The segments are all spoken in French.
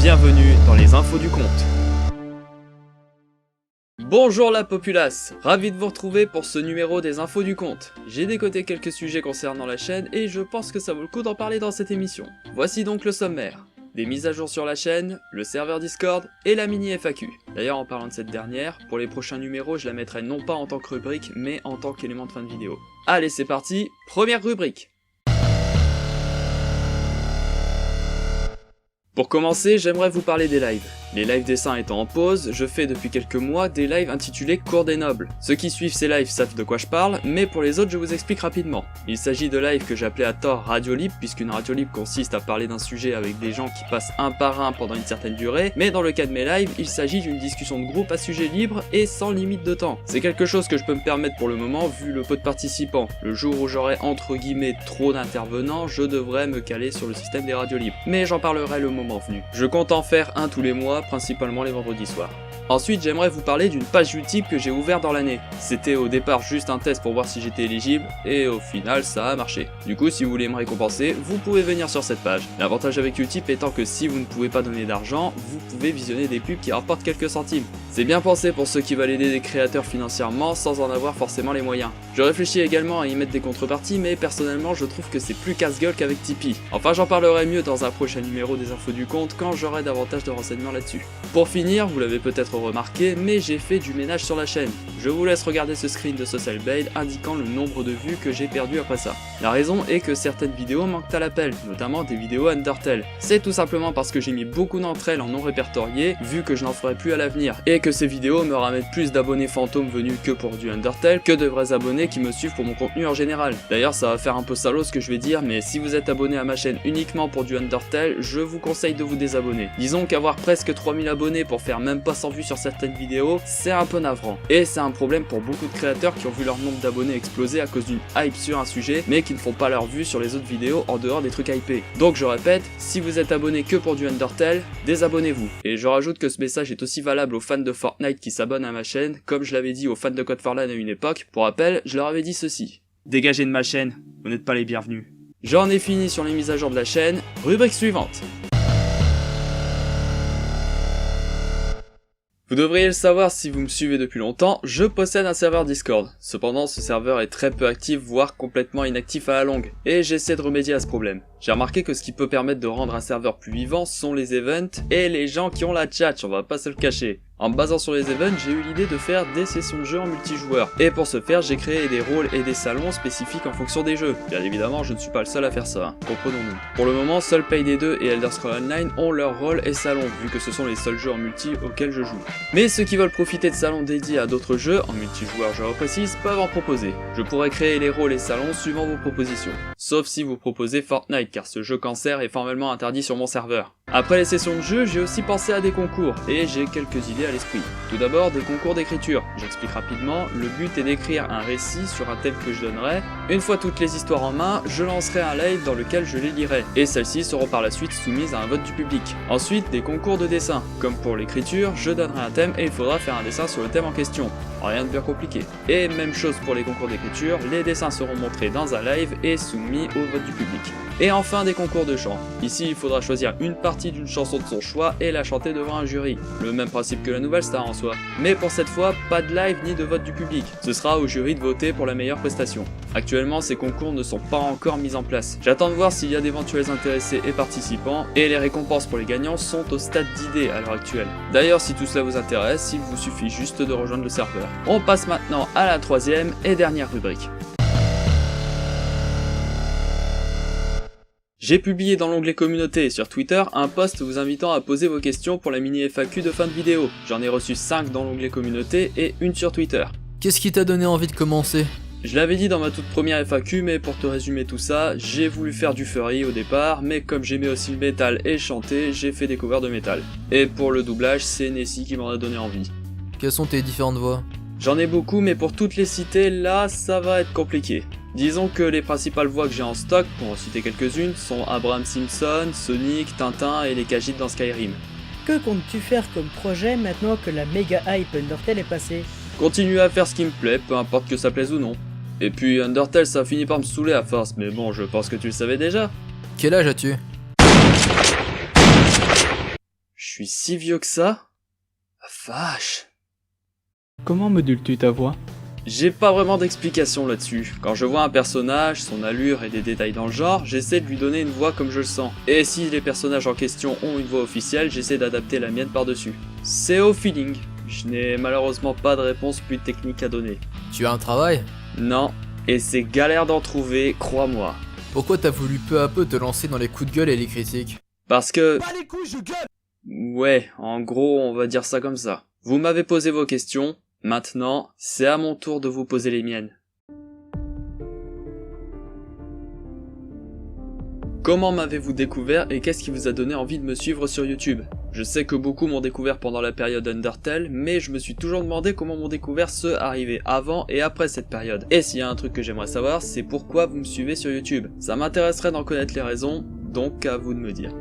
Bienvenue dans les infos du compte. Bonjour la populace, ravi de vous retrouver pour ce numéro des infos du compte. J'ai décoté quelques sujets concernant la chaîne et je pense que ça vaut le coup d'en parler dans cette émission. Voici donc le sommaire. Des mises à jour sur la chaîne, le serveur Discord et la mini FAQ. D'ailleurs en parlant de cette dernière, pour les prochains numéros je la mettrai non pas en tant que rubrique mais en tant qu'élément de fin de vidéo. Allez c'est parti, première rubrique. Pour commencer, j'aimerais vous parler des lives. Les lives dessins étant en pause, je fais depuis quelques mois des lives intitulés Cours des Nobles. Ceux qui suivent ces lives savent de quoi je parle, mais pour les autres je vous explique rapidement. Il s'agit de lives que j'appelais à tort radio libre, puisqu'une radio libre consiste à parler d'un sujet avec des gens qui passent un par un pendant une certaine durée, mais dans le cas de mes lives, il s'agit d'une discussion de groupe à sujet libre et sans limite de temps. C'est quelque chose que je peux me permettre pour le moment vu le peu de participants. Le jour où j'aurai entre guillemets trop d'intervenants, je devrais me caler sur le système des radios libres. Mais j'en parlerai le moment venu. Je compte en faire un tous les mois, principalement les vendredis soirs. Ensuite, j'aimerais vous parler d'une page Utip que j'ai ouverte dans l'année. C'était au départ juste un test pour voir si j'étais éligible, et au final ça a marché. Du coup, si vous voulez me récompenser, vous pouvez venir sur cette page. L'avantage avec Utip étant que si vous ne pouvez pas donner d'argent, vous pouvez visionner des pubs qui rapportent quelques centimes. C'est bien pensé pour ceux qui veulent aider des créateurs financièrement sans en avoir forcément les moyens. Je réfléchis également à y mettre des contreparties, mais personnellement je trouve que c'est plus casse-gueule qu'avec Tipeee. Enfin, j'en parlerai mieux dans un prochain numéro des infos du compte quand j'aurai davantage de renseignements là-dessus. Pour finir, vous l'avez peut-être remarqué, mais j'ai fait du ménage sur la chaîne. Je vous laisse regarder ce screen de Social Blade indiquant le nombre de vues que j'ai perdu après ça. La raison est que certaines vidéos manquent à l'appel, notamment des vidéos Undertale. C'est tout simplement parce que j'ai mis beaucoup d'entre elles en non répertorié, vu que je n'en ferai plus à l'avenir, et que ces vidéos me ramènent plus d'abonnés fantômes venus que pour du Undertale que de vrais abonnés qui me suivent pour mon contenu en général. D'ailleurs ça va faire un peu salaud ce que je vais dire, mais si vous êtes abonné à ma chaîne uniquement pour du Undertale, je vous conseille de vous désabonner. Disons qu'avoir presque 3000 abonnés pour faire même pas 100 vues sur certaines vidéos, c'est un peu navrant. Et c'est un problème pour beaucoup de créateurs qui ont vu leur nombre d'abonnés exploser à cause d'une hype sur un sujet, mais qui ne font pas leur vue sur les autres vidéos en dehors des trucs hypés. Donc je répète, si vous êtes abonné que pour du Undertale, désabonnez-vous. Et je rajoute que ce message est aussi valable aux fans de Fortnite qui s'abonnent à ma chaîne, comme je l'avais dit aux fans de Code for Land à une époque. Pour rappel, je leur avais dit ceci. Dégagez de ma chaîne, vous n'êtes pas les bienvenus. J'en ai fini sur les mises à jour de la chaîne, rubrique suivante. Vous devriez le savoir si vous me suivez depuis longtemps, je possède un serveur Discord. Cependant, ce serveur est très peu actif, voire complètement inactif à la longue, et j'essaie de remédier à ce problème. J'ai remarqué que ce qui peut permettre de rendre un serveur plus vivant sont les events et les gens qui ont la tchatch, on va pas se le cacher. En me basant sur les events, j'ai eu l'idée de faire des sessions de jeu en multijoueur. Et pour ce faire, j'ai créé des rôles et des salons spécifiques en fonction des jeux. Bien évidemment, je ne suis pas le seul à faire ça, hein. Comprenons-nous. Pour le moment, seuls Payday 2 et Elder Scrolls Online ont leur rôle et salon, vu que ce sont les seuls jeux en multi auxquels je joue. Mais ceux qui veulent profiter de salons dédiés à d'autres jeux, en multijoueur je reprécise, peuvent en proposer. Je pourrais créer les rôles et salons suivant vos propositions. Sauf si vous proposez Fortnite, car ce jeu cancer est formellement interdit sur mon serveur. Après les sessions de jeu, j'ai aussi pensé à des concours, et j'ai quelques idées à l'esprit. Tout d'abord, des concours d'écriture. J'explique rapidement, le but est d'écrire un récit sur un thème que je donnerai. Une fois toutes les histoires en main, je lancerai un live dans lequel je les lirai, et celles-ci seront par la suite soumises à un vote du public. Ensuite, des concours de dessin. Comme pour l'écriture, je donnerai un thème et il faudra faire un dessin sur le thème en question. Rien de bien compliqué. Et même chose pour les concours d'écriture, les dessins seront montrés dans un live et soumis au vote du public. Et enfin des concours de chant. Ici il faudra choisir une partie d'une chanson de son choix et la chanter devant un jury. Le même principe que la nouvelle star en soi. Mais pour cette fois, pas de live ni de vote du public. Ce sera au jury de voter pour la meilleure prestation. Actuellement ces concours ne sont pas encore mis en place. J'attends de voir s'il y a d'éventuels intéressés et participants, et les récompenses pour les gagnants sont au stade d'idée à l'heure actuelle. D'ailleurs si tout cela vous intéresse, il vous suffit juste de rejoindre le serveur. On passe maintenant à la troisième et dernière rubrique. J'ai publié dans l'onglet communauté sur Twitter un post vous invitant à poser vos questions pour la mini FAQ de fin de vidéo. J'en ai reçu 5 dans l'onglet communauté et une sur Twitter. Qu'est-ce qui t'a donné envie de commencer ? Je l'avais dit dans ma toute première FAQ, mais pour te résumer tout ça, j'ai voulu faire du furry au départ, mais comme j'aimais aussi le métal et chanter, j'ai fait des covers de métal. Et pour le doublage, c'est Nessie qui m'en a donné envie. Quelles sont tes différentes voix ? J'en ai beaucoup, mais pour toutes les citer, là, ça va être compliqué. Disons que les principales voix que j'ai en stock, pour en citer quelques-unes, sont Abraham Simpson, Sonic, Tintin et les Khajiit dans Skyrim. Que comptes-tu faire comme projet maintenant que la méga hype Undertale est passée ? Continuer à faire ce qui me plaît, peu importe que ça plaise ou non. Et puis Undertale ça finit par me saouler à force, mais bon je pense que tu le savais déjà. Quel âge as-tu ? suis si vieux que ça? La vache. Comment modules-tu ta voix? J'ai pas vraiment d'explication là-dessus. Quand je vois un personnage, son allure et des détails dans le genre, j'essaie de lui donner une voix comme je le sens. Et si les personnages en question ont une voix officielle, j'essaie d'adapter la mienne par-dessus. C'est au feeling. Je n'ai malheureusement pas de réponse plus technique à donner. Tu as un travail? Non, et c'est galère d'en trouver, crois-moi. Pourquoi t'as voulu peu à peu te lancer dans les coups de gueule et les critiques? Parce que... Pas les couilles, je gueule! Ouais, en gros, on va dire ça comme ça. Vous m'avez posé vos questions, maintenant, c'est à mon tour de vous poser les miennes. Comment m'avez-vous découvert et qu'est-ce qui vous a donné envie de me suivre sur YouTube? Je sais que beaucoup m'ont découvert pendant la période Undertale, mais je me suis toujours demandé comment m'ont découvert ceux arrivés avant et après cette période. Et s'il y a un truc que j'aimerais savoir, c'est pourquoi vous me suivez sur YouTube. Ça m'intéresserait d'en connaître les raisons, donc à vous de me dire.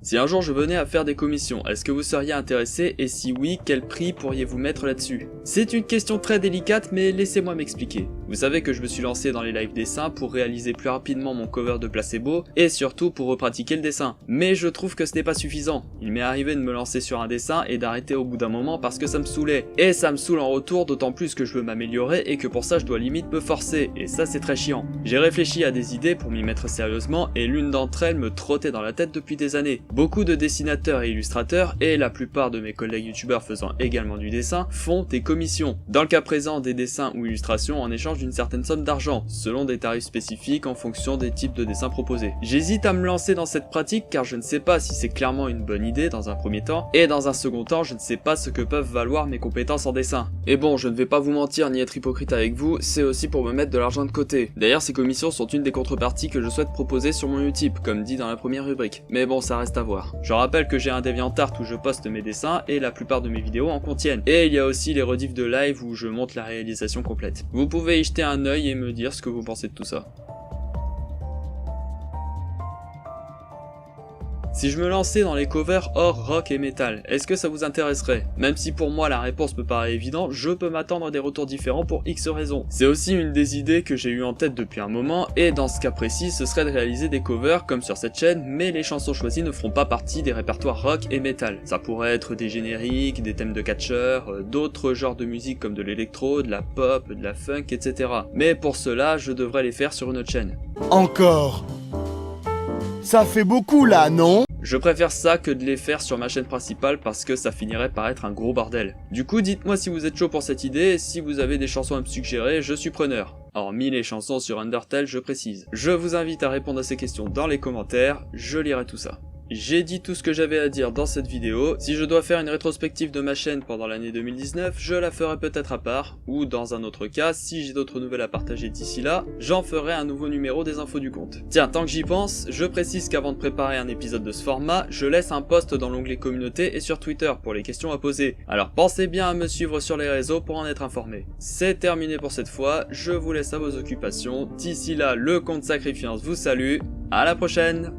Si un jour je venais à faire des commissions, est-ce que vous seriez intéressé et si oui, quel prix pourriez-vous mettre là-dessus? C'est une question très délicate mais laissez-moi m'expliquer. Vous savez que je me suis lancé dans les live dessins pour réaliser plus rapidement mon cover de placebo et surtout pour repratiquer le dessin. Mais je trouve que ce n'est pas suffisant. Il m'est arrivé de me lancer sur un dessin et d'arrêter au bout d'un moment parce que ça me saoulait. Et ça me saoule en retour d'autant plus que je veux m'améliorer et que pour ça je dois limite me forcer et ça c'est très chiant. J'ai réfléchi à des idées pour m'y mettre sérieusement et l'une d'entre elles me trottait dans la tête depuis des années. Beaucoup de dessinateurs et illustrateurs, et la plupart de mes collègues youtubeurs faisant également du dessin, font des commissions. Dans le cas présent, des dessins ou illustrations en échange d'une certaine somme d'argent, selon des tarifs spécifiques en fonction des types de dessins proposés. J'hésite à me lancer dans cette pratique car je ne sais pas si c'est clairement une bonne idée dans un premier temps, et dans un second temps, je ne sais pas ce que peuvent valoir mes compétences en dessin. Et bon, je ne vais pas vous mentir ni être hypocrite avec vous, c'est aussi pour me mettre de l'argent de côté. D'ailleurs, ces commissions sont une des contreparties que je souhaite proposer sur mon Utip, comme dit dans la première rubrique. Mais bon, ça reste à voir. Je rappelle que j'ai un DeviantArt où je poste mes dessins et la plupart de mes vidéos en contiennent. Et il y a aussi les rediffs de live où je montre la réalisation complète. Vous pouvez y jeter un œil et me dire ce que vous pensez de tout ça. Si je me lançais dans les covers hors rock et metal, est-ce que ça vous intéresserait? Même si pour moi la réponse me paraît évidente, je peux m'attendre à des retours différents pour X raisons. C'est aussi une des idées que j'ai eu en tête depuis un moment, et dans ce cas précis, ce serait de réaliser des covers comme sur cette chaîne, mais les chansons choisies ne feront pas partie des répertoires rock et metal. Ça pourrait être des génériques, des thèmes de catcheurs, d'autres genres de musique comme de l'électro, de la pop, de la funk, etc. Mais pour cela, je devrais les faire sur une autre chaîne. Encore. Ça fait beaucoup là, non? Je préfère ça que de les faire sur ma chaîne principale parce que ça finirait par être un gros bordel. Du coup, dites-moi si vous êtes chaud pour cette idée et si vous avez des chansons à me suggérer, je suis preneur. Hormis les chansons sur Undertale, je précise. Je vous invite à répondre à ces questions dans les commentaires, je lirai tout ça. J'ai dit tout ce que j'avais à dire dans cette vidéo. Si je dois faire une rétrospective de ma chaîne pendant l'année 2019, je la ferai peut-être à part, ou dans un autre cas, si j'ai d'autres nouvelles à partager d'ici là, j'en ferai un nouveau numéro des infos du compte. Tiens, tant que j'y pense, je précise qu'avant de préparer un épisode de ce format, je laisse un post dans l'onglet communauté et sur Twitter pour les questions à poser. Alors pensez bien à me suivre sur les réseaux pour en être informé. C'est terminé pour cette fois, je vous laisse à vos occupations. D'ici là, le compte Sacrifiance vous salue, à la prochaine!